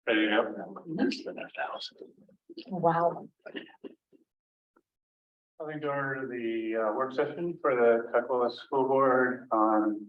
Ready to go? Wow. Calling to order the work session for the Tukwila School Board on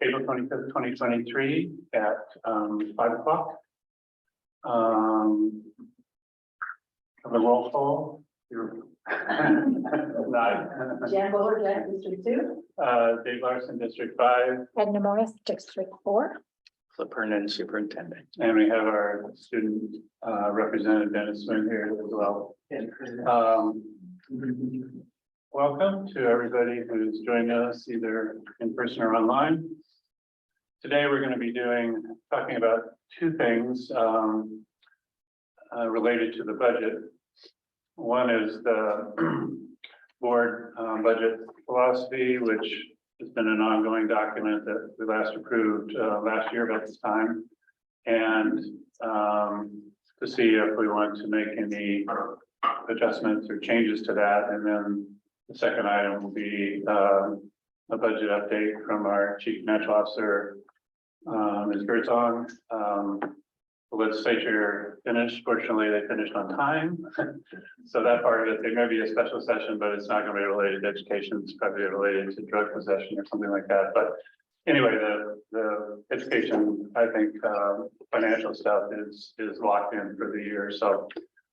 April 25th, 2023 at 5 o'clock. Have a roll call. Nine. Jan Buller, Jack, District 2. Dave Larson, District 5, Edna Morris, District 4. Flip Hernan, Superintendent. and we have our student representative Dennis Swin here as well. Welcome to everybody who's joining us either in person or online. Today, we're going to be talking about two things related to the budget. One is the board budget philosophy, which has been an ongoing document that we last approved last year about this time. And to see if we want to make any adjustments or changes to that. And then the second item will be a budget update from our Chief Financial Officer, Ms. Birdsong. The legislature finished. Fortunately, they finished on time. So that part of it, there may be a special session, but it's not going to be related to education. It's probably related to drug possession or something like that. But anyway, the education, I think, financial stuff is locked in for the year. So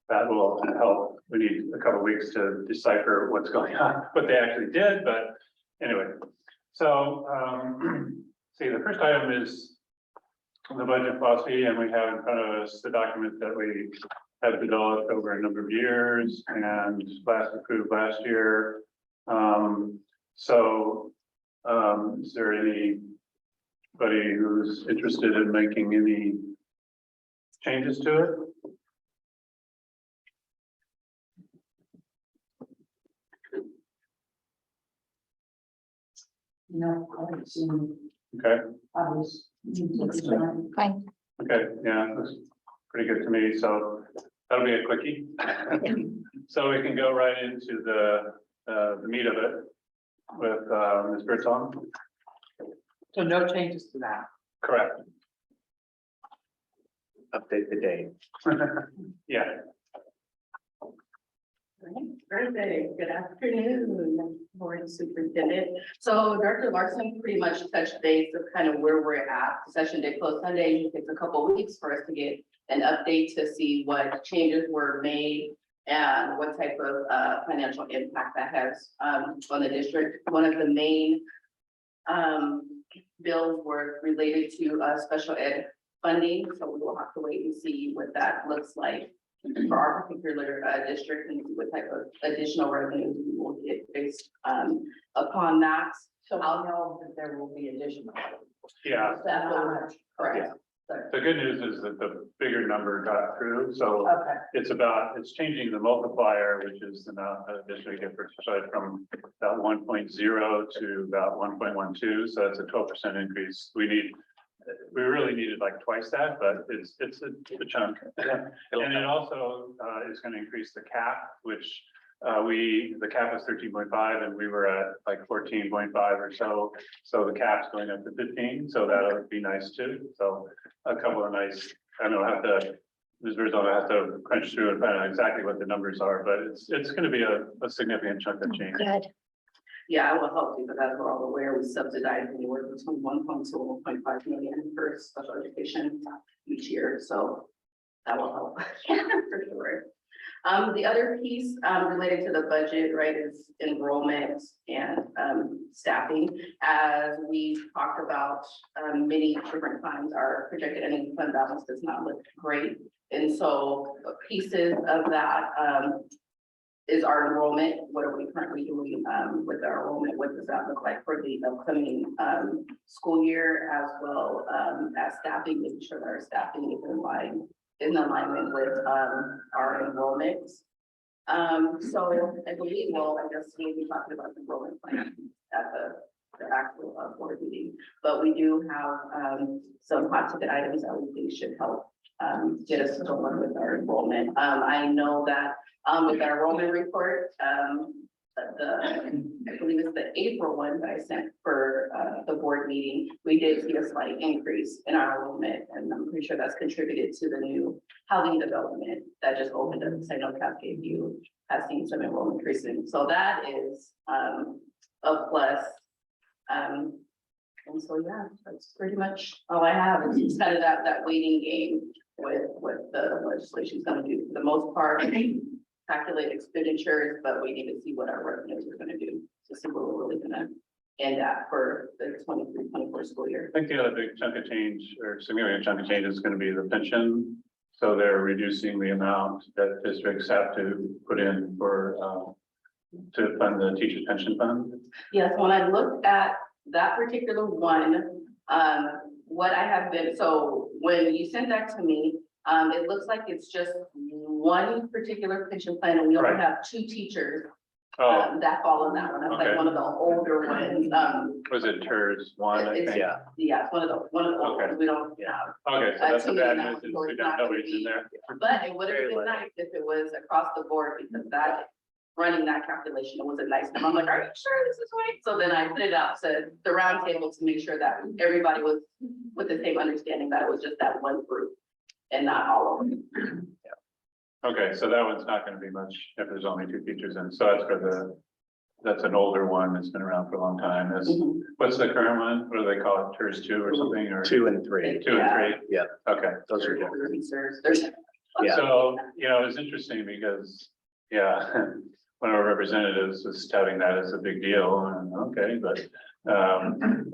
that will help. We need a couple of weeks to decipher what's going on, what they actually did. But anyway, so see, the first item is the budget philosophy, and we have in front of us the document that we have developed over a number of years and last approved last year. Is there anybody who's interested in making any changes to it? No, I haven't seen Okay, others. Fine. okay, yeah, looks pretty good to me, so that'll be a quickie. So we can go right into the meat of it with Ms. Birdsong. So no changes to that. Correct. Update the date. Yeah, Thursday, good afternoon, Board Superintendent. So Director Larson pretty much touched base of kind of where we're at. Session day closed Sunday. It takes a couple of weeks for us to get an update to see what changes were made and what type of financial impact that has on the district. One of the main bills were related to special ed funding, so we will have to wait and see what that looks like for our particular district and what type of additional revenues we will get based upon that. So I'll know that there will be additional. yeah. That's how much. Correct. The good news is that the bigger number got through, so Okay. it's changing the multiplier, which is the amount of district difference from about 1.0 to about 1.12. So that's a 12% increase. We really needed like twice that, but it's a chunk. And it also is going to increase the cap, which the cap is 13.5 and we were at like 14.5 or so. So the cap's going up to 15. So that'll be nice too. So a couple of nice, I don't know, Ms. Birdsong will have to crunch through and find out exactly what the numbers are, but it's going to be a significant chunk of change. Good. Yeah, I will help you, but as we're all aware, we subsidize anywhere between 1.2 and 1.5 million for special education each year, so that will help for sure. The other piece related to the budget, right, is enrollment and staffing. As we talked about many different times, our projected ending fund balance does not look great. And so pieces of that is our enrollment. What are we currently doing with our enrollment? What does that look like for the upcoming school year, as well as staffing, making sure that our staffing is in alignment with our enrollment. So I believe, well, I guess we'll be talking about the enrollment plan at the actual board meeting, but we do have some hot ticket items that we think should help get us going with our enrollment. I know that with our enrollment report, I believe it's the April one that I sent for, the board meeting, we did see a slight increase in our enrollment, and I'm pretty sure that's contributed to the new housing development that just opened up. I know Cascade View has seen some enrollment increasing, so that is, a plus. And so, yeah, that's pretty much all I have. It's kind of that waiting game with what the legislation is gonna do. For the most part, calculate expenditures, but we need to see what our revenues are gonna do to see where we're really gonna end at for the 23-24 school year. I think the other big chunk of change or significant chunk of change is gonna be the pension. So they're reducing the amount that districts have to put in for, to fund the teacher's pension fund. Yes, when I looked at that particular one, what I have been, so when you sent that to me, it looks like it's just one particular pension plan, and we only Right. have 2 teachers Oh, that fall in that one. That's Okay. like one of the older ones. was it TERS one, I It's- think? Yeah, it's one of the old Okay. ones. We don't have. Okay, so that's the too bad many news, is now, so we it's don't not know gonna who's in be- there. But it would have Very been low. nice if it was across the board, because that, running that calculation, it was a nice number. I'm like, are you sure this is right? So then I put it out to the round table to make sure that everybody was with the same understanding that it was just that one group and not all of them. Okay, so that one's not gonna be much if there's only 2 teachers in, so that's for the, that's an older one that's been around for a long time. That's, Mhm. what's the current one? What do they call it? TERS 2 or something, or? 2 and 3. 2 and 3? Yeah. Okay. Those are different. There's, Yeah. So, you know, it's interesting because, yeah, one of our representatives was touting that as a big deal, and okay, but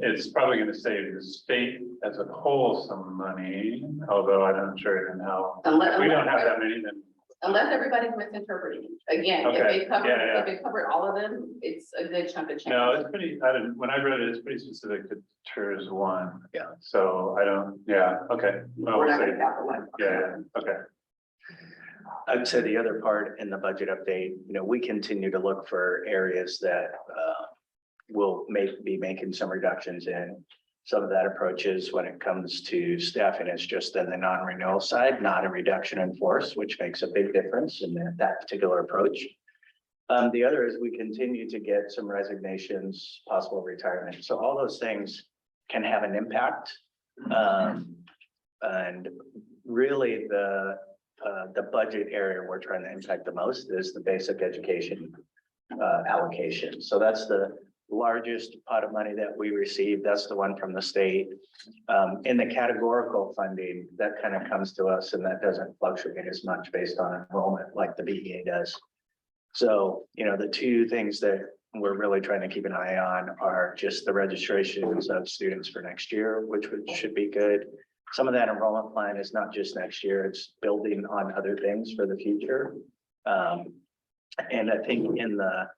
it's probably gonna save the state as a whole some money, although I'm not sure even how. If we don't have that many, then, unless everybody's misinterpreting. Again, if Okay, it covered, yeah, yeah. if it covered all of them, it's a good chunk of change. no, it's pretty, I didn't, when I read it, it's pretty specific to TERS 1. Yeah. So I don't, yeah, okay. Well, We're we'll not see. gonna capitalize. Yeah, okay. I'd say the other part in the budget update, we continue to look for areas that will be making some reductions in. Some of that approach is when it comes to staffing, it's just in the non-renewal side, not a reduction in force, which makes a big difference in that particular approach. The other is we continue to get some resignations, possible retirement. So all those things can have an impact. And really the budget area we're trying to impact the most is the basic education allocation. So that's the largest pot of money that we receive. That's the one from the state. In the categorical funding, that kind of comes to us, and that doesn't fluctuate as much based on enrollment like the BEA does. So, the 2 things that we're really trying to keep an eye on are just the registrations of students for next year, which should be good. Some of that enrollment plan is not just next year, it's building on other things for the future. And I think in the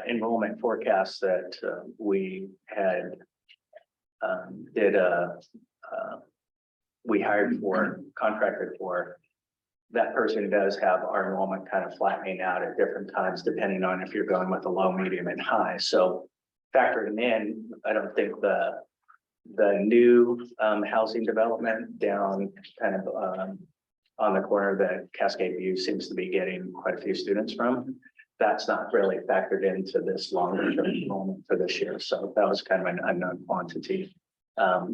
enrollment forecast that we had we hired for, contracted for, that person does have our enrollment kind of flattening out at different times, depending on if you're going with a low, medium, and high. So factoring in, I don't think the new housing development down kind of on the corner that Cascade View seems to be getting quite a few students from, that's not really factored into this longer term enrollment for this year. So that was kind of an unknown quantity.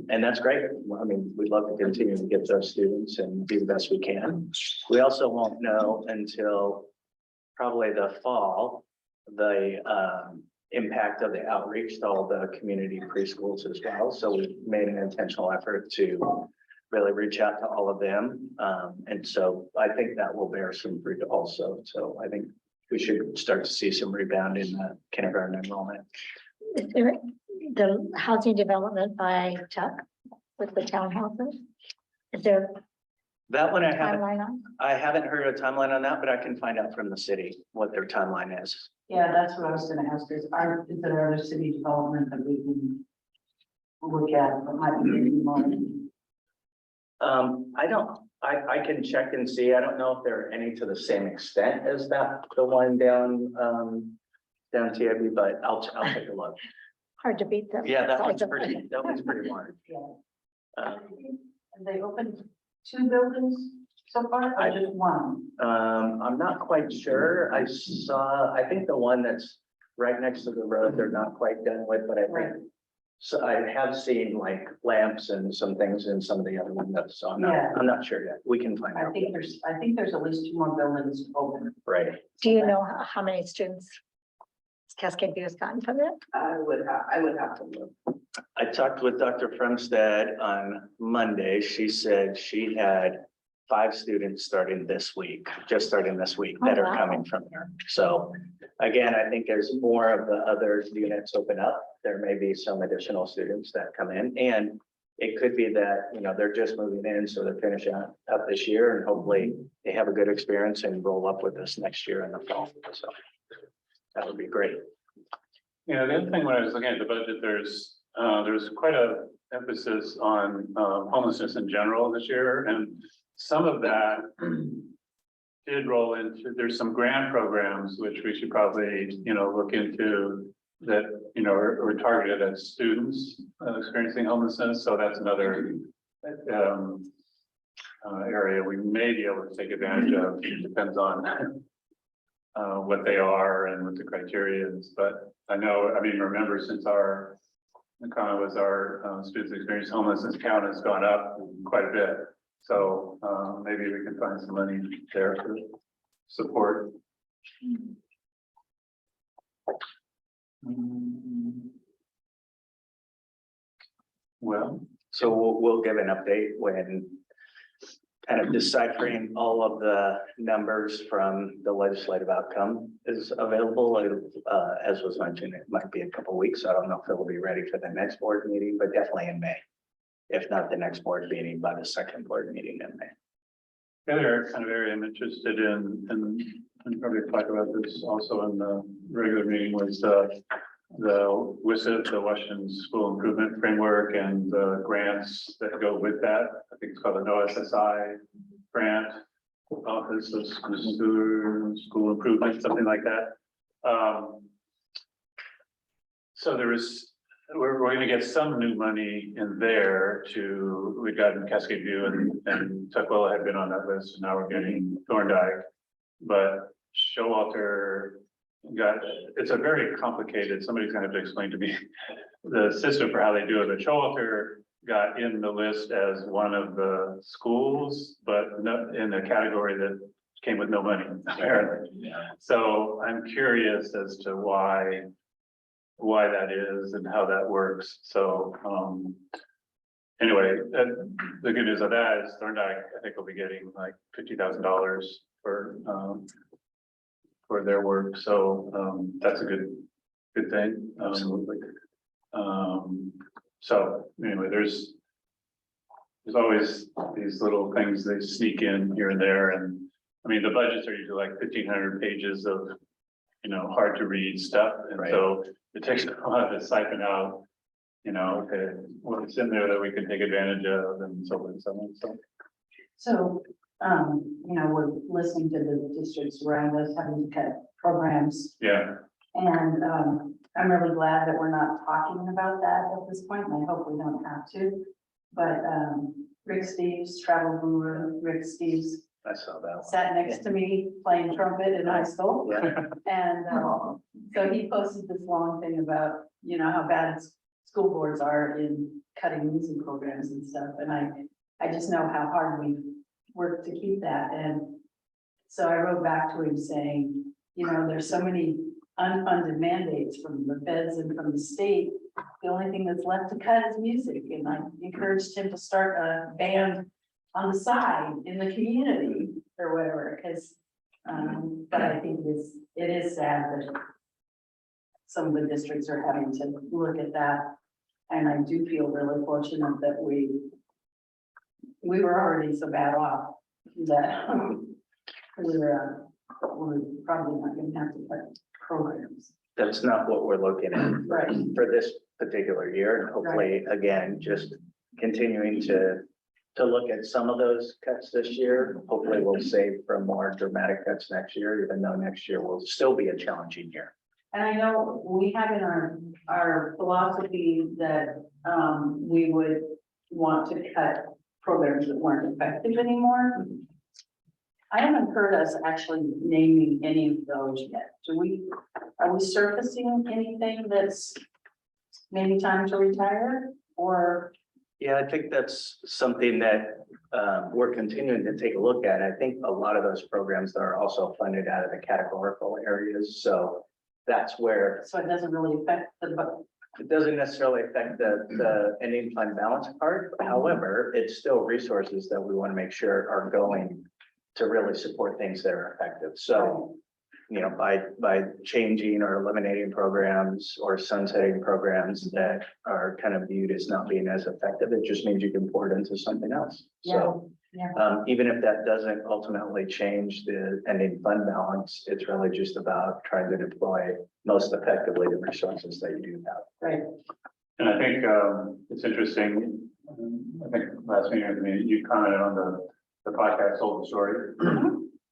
And that's great. I mean, we'd love to continue to get those students and do the best we can. We also won't know until probably the fall, the impact of the outreach to all the community preschools as well. So we made an intentional effort to really reach out to all of them. And so I think that will bear some fruit also. So I think we should start to see some rebound in the kindergarten enrollment. Is there the housing development by Chuck with the townhouses? Is there That one a I timeline on? haven't heard a timeline on that, but I can find out from the city what their timeline is. Yeah, that's what I was gonna ask, is there other city development that we can look at, but might be maybe more? I can check and see. I don't know if there are any to the same extent as the one down TIB, but I'll take a look. Hard to beat them. Yeah, that one's Size of- pretty large. Yeah. Um, And they opened 2 buildings? so far, or just one? I'm not quite sure. I think the one that's right next to the road, they're not quite done with, but I Right. think. So I have seen like lamps and some things in some of the other windows, so Yeah. I'm not sure yet. We can find I out. think there's at least 2 more buildings open. Right. Do you know how many students Cascade View has gotten from it? I would have to look. I talked with Dr. Fremstad on Monday. She said she had 5 students starting this week, just starting this week, that Oh, are wow. coming from there. So again, I think as more of the other units open up, there may be some additional students that come in. And it could be that, they're just moving in, so they're finishing up this year and hopefully they have a good experience and roll up with us next year in the fall. So that would be great. Yeah, the other thing, when I was looking at the budget, there's quite a emphasis on homelessness in general this year, and some of that did roll into, there's some grant programs which we should probably, look into that, are targeted at students experiencing homelessness, so that's another area we may be able to take advantage of. It depends on what they are and what the criteria is, but remember, since our students experience homelessness count has gone up quite a bit. So maybe we can find some money there to support. Well, So we'll give an update when kind of deciphering all of the numbers from the legislative outcome is available. As was mentioned, it might be a couple of weeks. I don't know if it'll be ready for the next board meeting, but definitely in May. If not the next board meeting, by the second board meeting in May. the other kind of area I'm interested in, and probably talk about this also in the regular meeting, was the WISIF, the Washington School Improvement Framework, and the grants that go with that. I think it's called the NOSSI grant, Office of School Improvement, something like that. So we're going to get some new money in there we got in Cascade View, and Tukwila had been on that list, and now we're getting Thorndike. But Showalter it's a very complicated, somebody's gonna have to explain to me the system for how they do it, but Showalter got in the list as one of the schools, but not in a category that came with no money, apparently. So I'm curious as to why that is and how that works. So anyway, the good news of that is Thorndike, I think, will be getting like $50,000 for their work. So that's a good thing. Absolutely. So anyway, there's always these little things they sneak in here and there, and the budgets are usually like 1,500 pages of hard to read stuff, and Right. so it takes a while to siphon out, okay, what's in there that we can take advantage of, and so on and so on. So, we're listening to the districts around us having to cut programs. Yeah, And I'm really glad that we're not talking about that at this point, and I hope we don't have to. But Rick Steves, travel guru, Rick Steves, I saw that one. sat next to me playing trumpet in high school. Yeah. And so he posted this long thing about, how bad school boards are in cutting music programs and stuff. And I just know how hard we work to keep that. And so I wrote back to him saying, there's so many unfunded mandates from the feds and from the state. The only thing that's left to cut is music. And I encouraged him to start a band on the side in the community or whatever, because, but I think it is sad that some of the districts are having to look at that. And I do feel really fortunate that we were already so bad off that we're probably not gonna have to cut programs. That's not what we're looking at Right. for this particular year. And hopefully, again, just continuing to look at some of those cuts this year. Hopefully we'll save from more dramatic cuts next year, even though next year will still be a challenging year. And I know we have in our philosophy that we would want to cut programs that weren't effective anymore. I haven't heard us actually naming any of those yet. Are we surfacing anything that's maybe time to retire or? Yeah, I think that's something that we're continuing to take a look at. I think a lot of those programs are also funded out of the categorical areas, so that's where So it doesn't really affect the, it doesn't necessarily affect the ending fund balance part. However, it's still resources that we want to make sure are going to really support things that are effective. So, you know, by changing or eliminating programs or sunsetting programs that are kind of viewed as not being as effective, it just means you can pour it into something else. So, even if that doesn't ultimately change the ending fund balance, it's really just about trying to deploy most effectively the resources that you do have. right, And I think, it's interesting, I think last meeting, you commented on the podcast Sold the Story.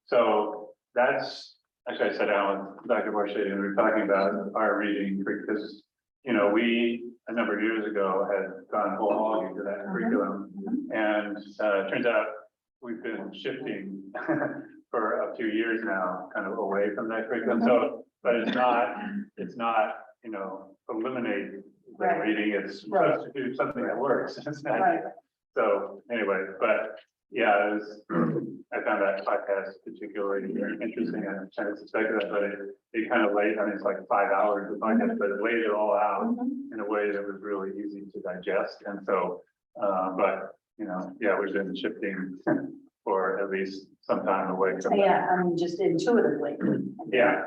So that's, actually, I sat down with Dr. Borchett and we were talking about our reading, because, you know, we, a number of years ago, had gone whole hog into that curriculum. And, it turns out we've been shifting for a few years now, kind of away from that curriculum. So, but it's not, you know, eliminate the Right. reading, it's Right. substitute something that works. It's not- right, So anyway, but yeah, it was, I found that podcast particularly interesting. I kind of suspected that, but it kind of laid, I mean, it's like 5 hours of podcast, but it laid it all out in a way that was really easy to digest. And so, but, you know, yeah, we've been shifting for at least some time away from that. yeah, I mean, just intuitively. Yeah,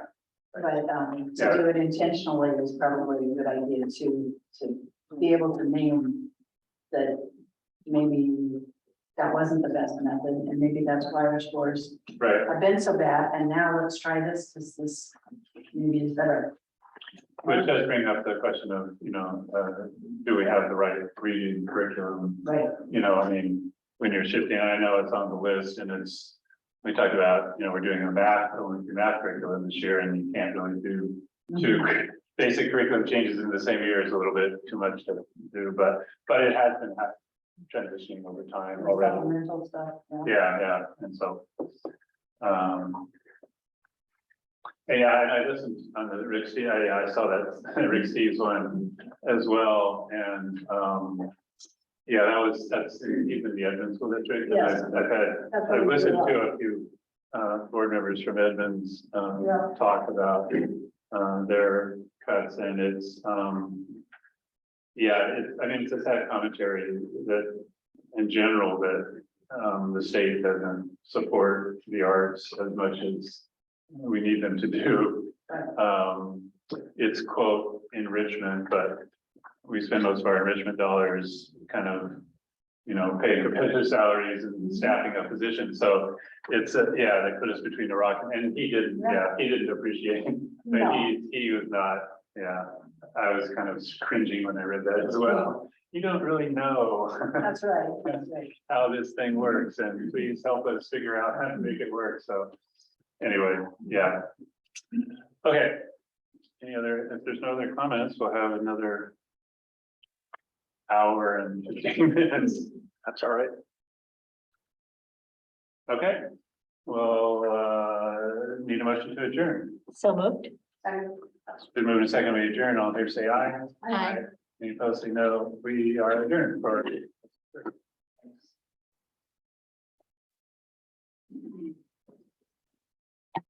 But, to do it intentionally is probably a good idea to be able to name that maybe that wasn't the best method, and maybe that's why our scores right. have been so bad, and now let's try this maybe is better. Which does bring up the question of, you know, do we have the right reading curriculum? Right, You know, I mean, when you're shifting, I know it's on the list and it's, we talked about, you know, we're doing a math curriculum this year and you can't really do two basic curriculum changes in the same year. Is a little bit too much to do, but it has been transitioning over time already. supplemental stuff, yeah. Yeah, and so, and yeah, and I listened on the Rick Steve, I saw that Rick Steve's one as well, and, yeah, that's even the Edmonds school district. Yes. I've I've listened to a few, board members from Edmonds, Yeah. talk about, their cuts, and it's, yeah, I mean, it's a sad commentary that, in general, that, the state doesn't support the arts as much as we need them to do. It's quote enrichment, but we spend most of our enrichment dollars kind of, you know, paying competitive salaries and staffing up positions. So it's, yeah, they put us between the rock and he didn't appreciate, but No. he was not, yeah. I was kind of cringing when I read that as well. You don't really know That's right, that's right. how this thing works, and please help us figure out how to make it work. So anyway, yeah. Okay. Any other, if there's no other comments, we'll have another hour and 15 minutes. That's all right. Okay. Well, need a motion to adjourn. So moved. It's been moved and second, we adjourn. All in favor, say aye. Aye. Any opposed, say no. We are adjourned for